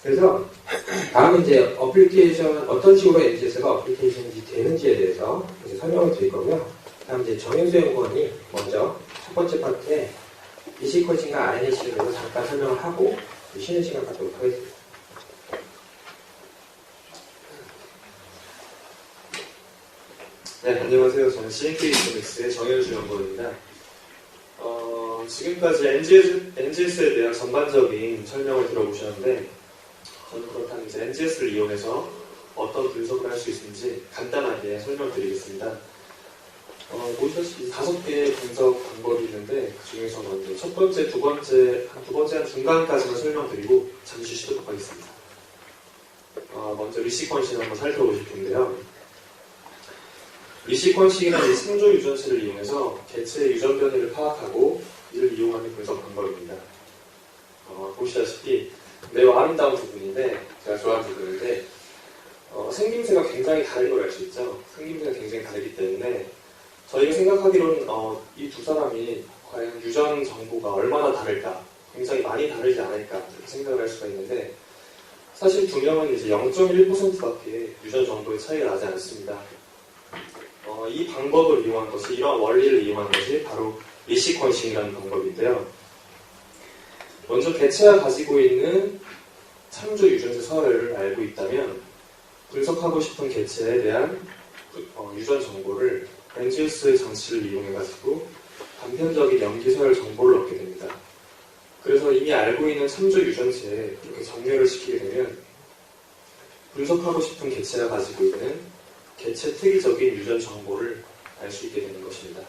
그래서 다음은 이제 어플리케이션, 어떤 식으로 MGS가 어플리케이션이 되는지에 대해서 이제 설명을 드릴 거고요. 다음 이제 정현수 연구원이 먼저 첫 번째 파트에 이시퀀싱과 RNA-seq에 대해서 잠깐 설명을 하고 쉬는 시간 갖도록 하겠습니다. 네, 안녕하세요. 저는 CNK 이코믹스의 정현수 연구원입니다. 지금까지 NGS에 대한 전반적인 설명을 들어보셨는데, 저는 그렇다면 이제 NGS를 이용해서 어떤 분석을 할 수 있는지 간단하게 설명드리겠습니다. 보시다시피 5개의 분석 방법이 있는데, 그 중에서 먼저 첫 번째, 두 번째 한 중간까지만 설명드리고 잠시 쉬도록 하겠습니다. 먼저 리시퀀싱을 한번 살펴보고 싶은데요. 리시퀀싱이라는 창조 유전체를 이용해서 개체의 유전 변이를 파악하고 이를 이용하는 분석 방법입니다. 보시다시피 매우 아름다운 부분인데, 제가 좋아하는 부분인데, 생김새가 굉장히 다른 걸 알 수 있죠. 생김새가 굉장히 다르기 때문에 저희가 생각하기로는 이 두 사람이 과연 유전 정보가 얼마나 다를까, 굉장히 많이 다르지 않을까 이렇게 생각을 할 수가 있는데, 사실 두 명은 이제 0.1%밖에 유전 정보의 차이가 나지 않습니다. 이 방법을 이용한 것이, 이런 원리를 이용한 것이 바로 리시퀀싱이라는 방법인데요. 먼저 개체가 가지고 있는 창조 유전체 서열을 알고 있다면 분석하고 싶은 개체에 대한 유전 정보를 NGS 장치를 이용해가지고 단편적인 염기 서열 정보를 얻게 됩니다. 그래서 이미 알고 있는 창조 유전체에 이렇게 정렬을 시키게 되면 분석하고 싶은 개체가 가지고 있는 개체 특이적인 유전 정보를 알 수 있게 되는 것입니다.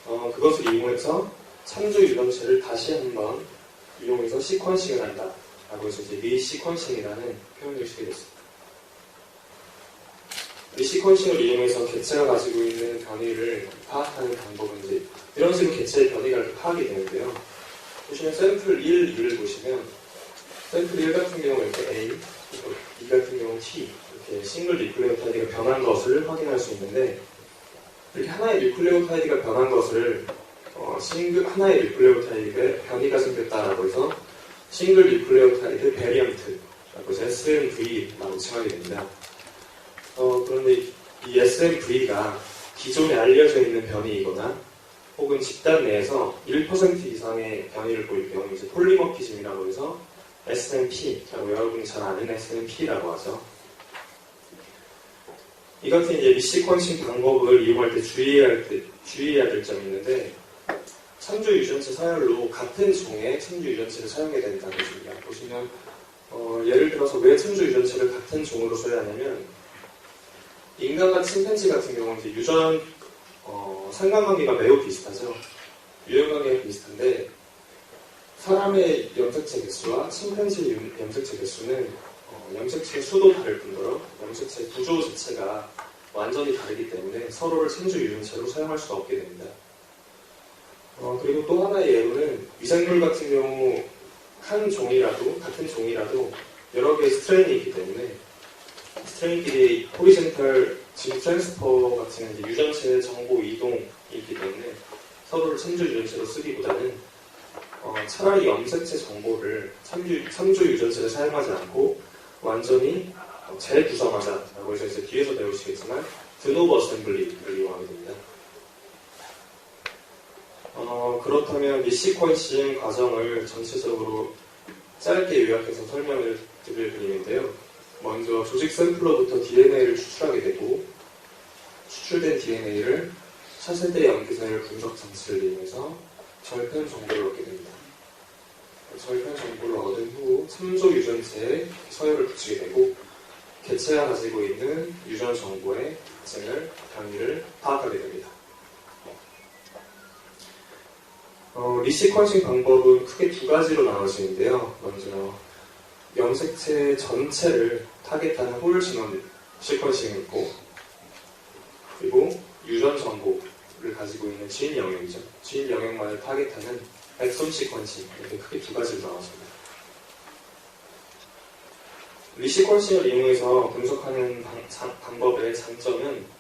그것을 이용해서 창조 유전체를 다시 한번 이용해서 시퀀싱을 한다 라고 해서 이제 리시퀀싱이라는 표현을 쓰게 됐습니다. 리시퀀싱을 이용해서 개체가 가지고 있는 변이를 파악하는 방법은 이제 이런 식으로 개체의 변이가 파악이 되는데요. 보시면 샘플 1, 2를 보시면 샘플 1 같은 경우는 이렇게 A, 2 같은 경우는 T 이렇게 싱글 뉴클레오타이드가 변한 것을 확인할 수 있는데, 이렇게 하나의 뉴클레오타이드가 변한 것을 하나의 뉴클레오타이드에 변이가 생겼다라고 해서 싱글 뉴클레오타이드 베리언트라고 해서 SNV라고 칭하게 됩니다. 그런데 이 SNV가 기존에 알려져 있는 변이이거나 혹은 집단 내에서 1% 이상의 변이를 보일 경우 이제 폴리모피즘이라고 해서 SNP라고 여러분이 잘 아는 SNP라고 하죠. 이 같은 이제 리시퀀싱 방법을 이용할 때 주의해야 될 점이 있는데, 창조 유전체 서열로 같은 종의 창조 유전체를 사용해야 된다는 것입니다. 보시면 예를 들어서 왜 창조 유전체를 같은 종으로 써야 하냐면, 인간과 침팬지 같은 경우는 이제 유전 상관관계가 매우 비슷하죠. 유형관계가 비슷한데, 사람의 염색체 개수와 침팬지의 염색체 개수는 염색체 수도 다를 뿐더러 염색체 구조 자체가 완전히 다르기 때문에 서로를 창조 유전체로 사용할 수가 없게 됩니다. 그리고 또 하나의 예로는 위생물 같은 경우 같은 종이라도 여러 개의 스트레인이 있기 때문에 스트레인끼리 호리젠탈 진 트랜스퍼 같은 이제 유전체의 정보 이동이 있기 때문에 서로를 창조 유전체로 쓰기보다는 차라리 염색체 정보를 창조 유전체를 사용하지 않고 완전히 재구성하자라고 해서 이제 뒤에서 배우시겠지만 드노버 어셈블리를 이용하게 됩니다. 그렇다면 리시퀀싱 과정을 전체적으로 짧게 요약해서 설명을 드릴 그림인데요. 먼저 조직 샘플로부터 DNA를 추출하게 되고, 추출된 DNA를 차세대 염기서열 분석 장치를 이용해서 절편 정보를 얻게 됩니다. 절편 정보를 얻은 후 참조 유전체에 서열을 붙이게 되고, 개체가 가지고 있는 유전 정보의 특징을, 변이를 파악하게 됩니다. 리시퀀싱 방법은 크게 두 가지로 나눠지는데요. 먼저 염색체 전체를 타겟하는 홀 진원 시퀀싱이 있고, 그리고 유전 정보를 가지고 있는 진 영역이죠. 진 영역만을 타겟하는 엑손 시퀀싱, 이렇게 크게 두 가지로 나눠집니다. 리시퀀싱을 이용해서 분석하는 방법의 장점은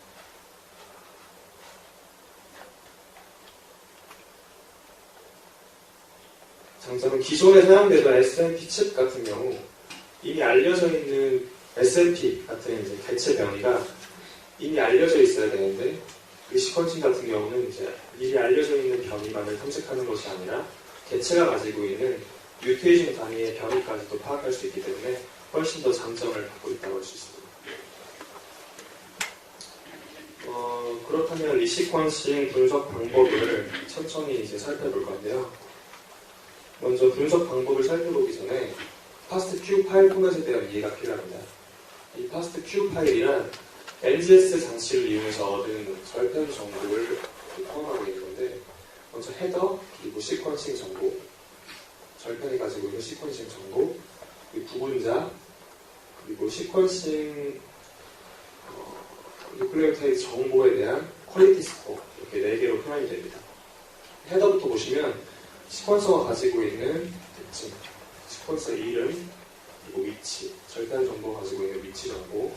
기존에 사용되던 SNP 칩 같은 경우 이미 알려져 있는 SNP 같은 이제 개체 변이가 이미 알려져 있어야 되는데 그 시퀀싱 같은 경우는 이제 미리 알려져 있는 변이만을 탐색하는 것이 아니라 개체가 가지고 있는 뮤테이션 단위의 변이까지도 파악할 수 있기 때문에 훨씬 더 장점을 갖고 있다고 할 수 있습니다. 그렇다면 리시퀀싱 분석 방법을 천천히 이제 살펴볼 건데요. 먼저 분석 방법을 살펴보기 전에 FASTQ 파일 포맷에 대한 이해가 필요합니다. 이 FASTQ 파일이란 NGS 장치를 이용해서 얻은 절편 정보를 포함하고 있는 건데, 먼저 헤더, 그리고 시퀀싱 정보, 절편이 가지고 있는 시퀀싱 정보, 그리고 부분자, 그리고 시퀀싱 뉴클레오타이드 정보에 대한 퀄리티 스코어, 이렇게 4개로 표현이 됩니다. 헤더부터 보시면 시퀀서가 가지고 있는 특징, 시퀀서 이름, 그리고 위치, 절편 정보가 가지고 있는 위치 정보,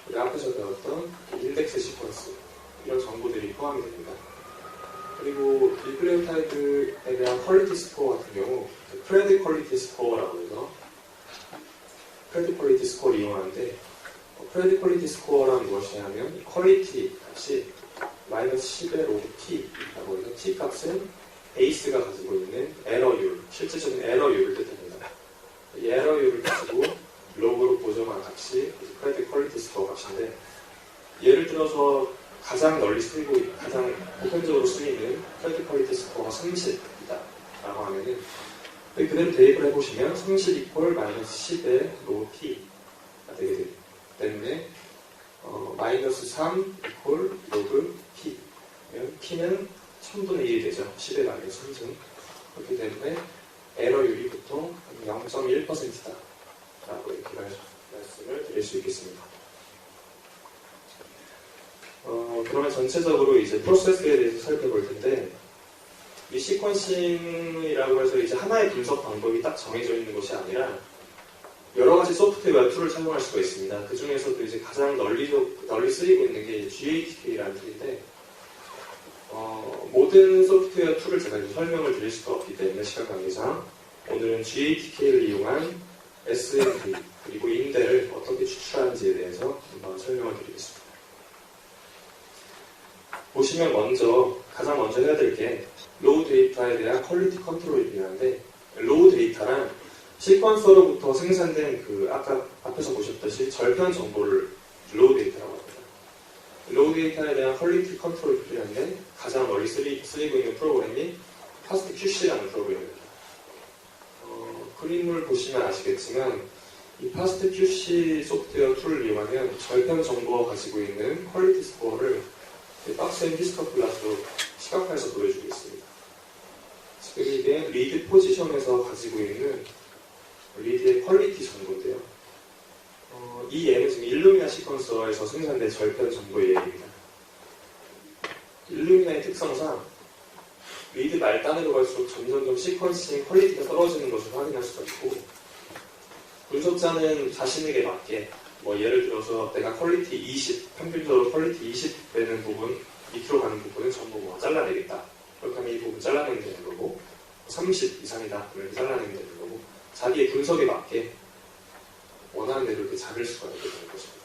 우리 앞에서 배웠던 인덱스 시퀀스, 이런 정보들이 포함이 됩니다. 그리고 뉴클레오타이드에 대한 퀄리티 스코어 같은 경우 프레드 퀄리티 스코어라고 해서 프레드 퀄리티 스코어를 이용하는데, 프레드 퀄리티 스코어란 무엇이냐면 이 퀄리티 값이 마이너스 10의 로그 t라고 해서 t 값은 베이스가 가지고 있는 에러율, 실질적인 에러율을 뜻합니다. 이 에러율을 가지고 로그로 보정한 값이 프레드 퀄리티 스코어 값인데, 예를 들어서 가장 널리 쓰이고 가장 보편적으로 쓰이는 프레드 퀄리티 스코어가 30이다 라고 하면은 그대로 대입을 해보시면 30 이퀄 마이너스 10의 로그 t가 되게 됩니다. 때문에 마이너스 3 이퀄 로그 p, p는 1000분의 1이 되죠. 10의 마이너스 3승. 그렇기 때문에 에러율이 보통 0.1%다 라고 이렇게 말씀을 드릴 수 있겠습니다. 그러면 전체적으로 이제 프로세스에 대해서 살펴볼 텐데, 이 시퀀싱이라고 해서 이제 하나의 분석 방법이 딱 정해져 있는 것이 아니라 여러 가지 소프트웨어 툴을 사용할 수가 있습니다. 그 중에서도 이제 가장 널리 쓰이고 있는 게 GATK라는 툴인데, 모든 소프트웨어 툴을 제가 이제 설명을 드릴 수가 없기 때문에 시간 관계상 오늘은 GATK를 이용한 SNP 그리고 인델을 어떻게 추출하는지에 대해서 한번 설명을 드리겠습니다. 보시면 가장 먼저 해야 될 게 로우 데이터에 대한 퀄리티 컨트롤이 필요한데, 로우 데이터란 시퀀서로부터 생산된 그 아까 앞에서 보셨듯이 절편 정보를 로우 데이터라고 합니다. 로우 데이터에 대한 퀄리티 컨트롤이 필요한데 가장 널리 쓰이고 있는 프로그램이 FastQC라는 프로그램입니다. 그림을 보시면 아시겠지만 이 FastQC 소프트웨어 툴을 이용하면 절편 정보가 가지고 있는 퀄리티 스코어를 박스앤 히스토글라스로 시각화해서 보여주고 있습니다. 지금 이게 리드 포지션에서 가지고 있는 리드의 퀄리티 정보인데요. 이 예는 지금 일루미나 시퀀서에서 생산된 절편 정보의 예입니다. 일루미나의 특성상 리드 말단으로 갈수록 점점점 시퀀싱 퀄리티가 떨어지는 것을 확인할 수가 있고, 분석자는 자신에게 맞게 예를 들어서 내가 퀄리티 20, 평균적으로 퀄리티 20 되는 부분, 밑으로 가는 부분은 전부 잘라내겠다. 그렇게 하면 이 부분 잘라내면 되는 거고, 30 이상이다. 그러면 잘라내면 되는 거고, 자기의 분석에 맞게 원하는 대로 이렇게 자를 수가 있게 되는 것입니다.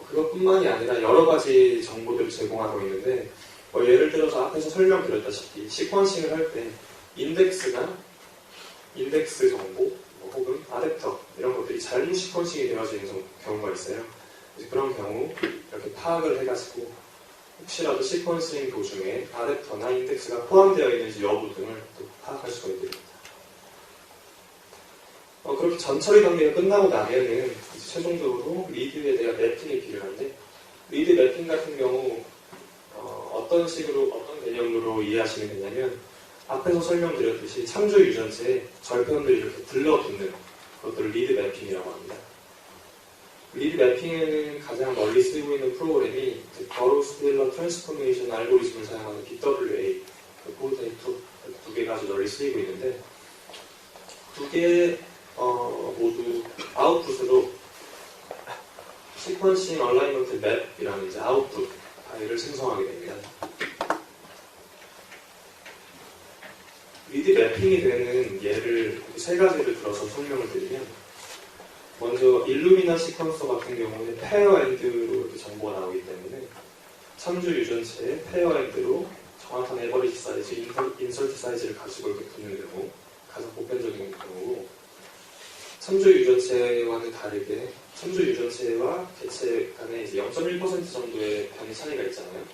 그것뿐만이 아니라 여러 가지 정보들을 제공하고 있는데, 예를 들어서 앞에서 설명드렸다시피 시퀀싱을 할 때 인덱스 정보 혹은 아댑터 이런 것들이 잘못 시퀀싱이 되어져 있는 경우가 있어요. 그런 경우 이렇게 파악을 해가지고 혹시라도 시퀀싱 도중에 아댑터나 인덱스가 포함되어 있는지 여부 등을 또 파악할 수가 있게 됩니다. 그렇게 전처리 단계가 끝나고 나면은 이제 최종적으로 리드에 대한 매핑이 필요한데, 리드 매핑 같은 경우 어떤 개념으로 이해하시면 되냐면, 앞에서 설명드렸듯이 창조 유전체에 절편들이 이렇게 들러붙는 그것들을 리드 매핑이라고 합니다. 리드 매핑에는 가장 널리 쓰이고 있는 프로그램이 버로우-스테일러 트랜스포메이션 알고리즘을 사용하는 BWA, 포르테이2 두 개가 아주 널리 쓰이고 있는데, 두 개 모두 아웃풋으로 시퀀싱 얼라이먼트 맵이라는 이제 아웃풋 파일을 생성하게 됩니다. 리드 매핑이 되는 예를 세 가지를 들어서 설명을 드리면, 먼저 일루미나 시퀀서 같은 경우는 페어엔드로 이렇게 정보가 나오기 때문에 참조 유전체에 페어엔드로 정확한 에버리지 사이즈, 인설트 사이즈를 가지고 이렇게 붙는 경우 가장 보편적인 경우고, 참조 유전체와는 다르게 참조 유전체와 개체 간에 이제 0.1% 정도의 변이 차이가 있잖아요.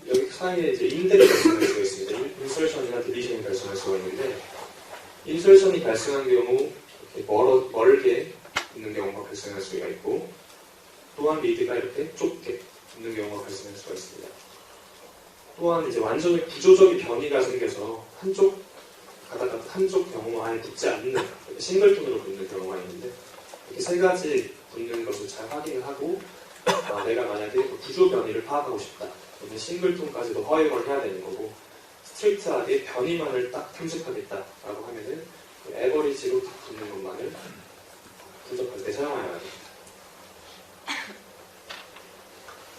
여기 사이에 이제 인덱이 발생할 수가 있습니다. 인설션이나 딜리션이 발생할 수가 있는데, 인설션이 발생한 경우 이렇게 멀게 붙는 경우가 발생할 수가 있고, 또한 리드가 이렇게 좁게 붙는 경우가 발생할 수가 있습니다. 또한 이제 완전히 구조적인 변이가 생겨서 한쪽 경우 아예 붙지 않는 싱글톤으로 붙는 경우가 있는데, 이렇게 세 가지 붙는 것을 잘 확인을 하고, 내가 만약에 구조 변이를 파악하고 싶다, 그러면 싱글톤까지도 허용을 해야 되는 거고, 스트레이트하게 변이만을 딱 탐색하겠다라고 하면은 그 에버리지로 딱 붙는 것만을 분석할 때 사용해야 됩니다.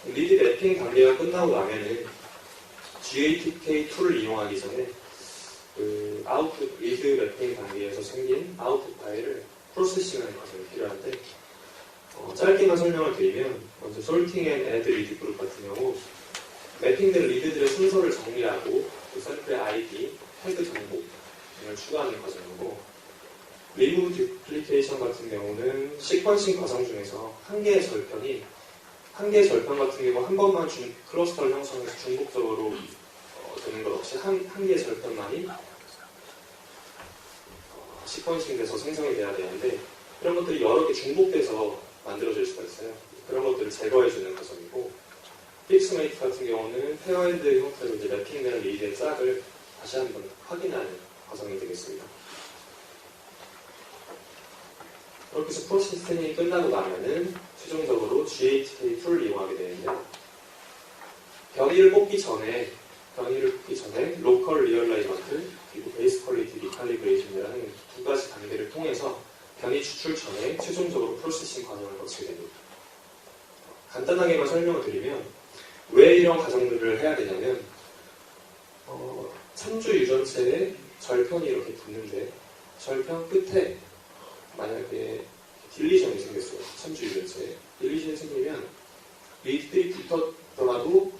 리드 맵핑 단계가 끝나고 나면은 GATK 툴을 이용하기 전에 그 아웃풋 리드 맵핑 단계에서 생긴 아웃풋 파일을 프로세싱하는 과정이 필요한데, 짧게만 설명을 드리면 먼저 솔팅 앤 애드 리드 그룹 같은 경우 맵핑된 리드들의 순서를 정리하고 그 샘플의 ID, 태그 정보 등을 추가하는 과정이고, 리무브 듀플리케이션 같은 경우는 시퀀싱 과정 중에서 한 개의 절편 같은 경우 한 번만 클러스터를 형성해서 중복적으로 되는 것 없이 한 개의 절편만이 시퀀싱 돼서 생성이 돼야 되는데, 이런 것들이 여러 개 중복돼서 만들어질 수가 있어요. 그런 것들을 제거해주는 과정이고, 픽스메이트 같은 경우는 페어엔드 형태로 이제 랩핑되는 리드의 짝을 다시 한번 확인하는 과정이 되겠습니다. 그렇게 해서 프로세싱이 끝나고 나면은 최종적으로 GATK 툴을 이용하게 되는데, 변이를 뽑기 전에 로컬 리얼라이먼트 그리고 베이스 퀄리티 리칼리브레이션이라는 두 가지 단계를 통해서 변이 추출 전에 최종적으로 프로세싱 과정을 거치게 됩니다. 간단하게만 설명을 드리면 왜 이런 과정들을 해야 되냐면, 참조 유전체에 절편이 이렇게 붙는데 절편 끝에 만약에 딜리션이 생겼어요. 참조 유전체에 딜리션이 생기면 리드들이 붙었더라도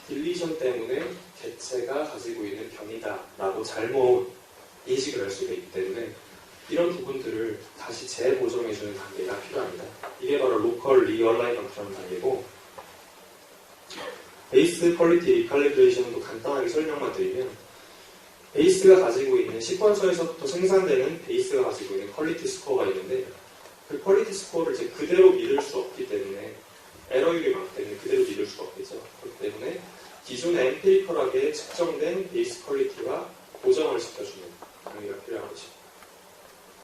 딜리션 때문에 개체가 가지고 있는 변이다라고 잘못 인식을 할 수가 있기 때문에 이런 부분들을 다시 재보정해주는 단계가 필요합니다. 이게 바로 로컬 리얼라이먼트라는 단계고, 베이스 퀄리티 리칼리브레이션도 간단하게 설명만 드리면, 베이스가 가지고 있는 시퀀서에서부터 생산되는 베이스가 가지고 있는 퀄리티 스코어가 있는데, 그 퀄리티 스코어를 이제 그대로 믿을 수 없기 때문에 에러율이 많기 때문에 그대로 믿을 수가 없겠죠. 그렇기 때문에 기존에 엠피리컬하게 측정된 베이스 퀄리티와 고정을 시켜주는 단계가 필요한 것입니다.